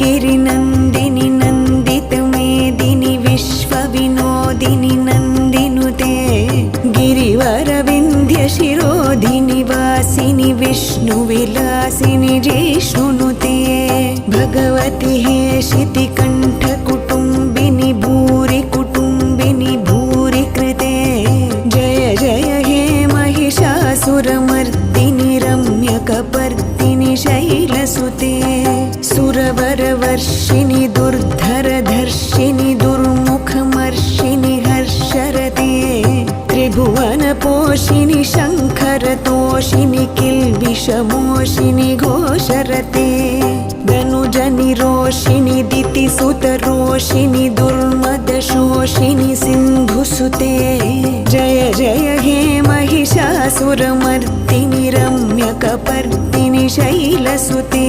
गिरिनन्दिनि नन्दितमेदिनि विश्वविनोदिनि नन्दिनुते गिरिवरविन्ध्यशिरोधिनि वासिनि विष्णुविलासिनि जिष्णुनुते भगवति हेशितिकण्ठकुटुम्बिनि भूरि कुटुम्बिनि भूरि कृते जय जय हे महिषासुरमर्दिनि रम्यकपर्दिनि शैलसुते सुरवरवर्षिणि दुर्धरधर्षिणि दुर्मुखमर्षिणि हर्षरते त्रिभुवनपोषिणि शङ्खरतोषिणि किल्बिषमोषिणि घोषरते धनुजनिरोषिणि दितिसुतरोषिणि दुर्मदशोषिणि सिन्धुसुते जय जय हे महिषासुरमर्दिनि रम्यकपर्दिनि शैलसुते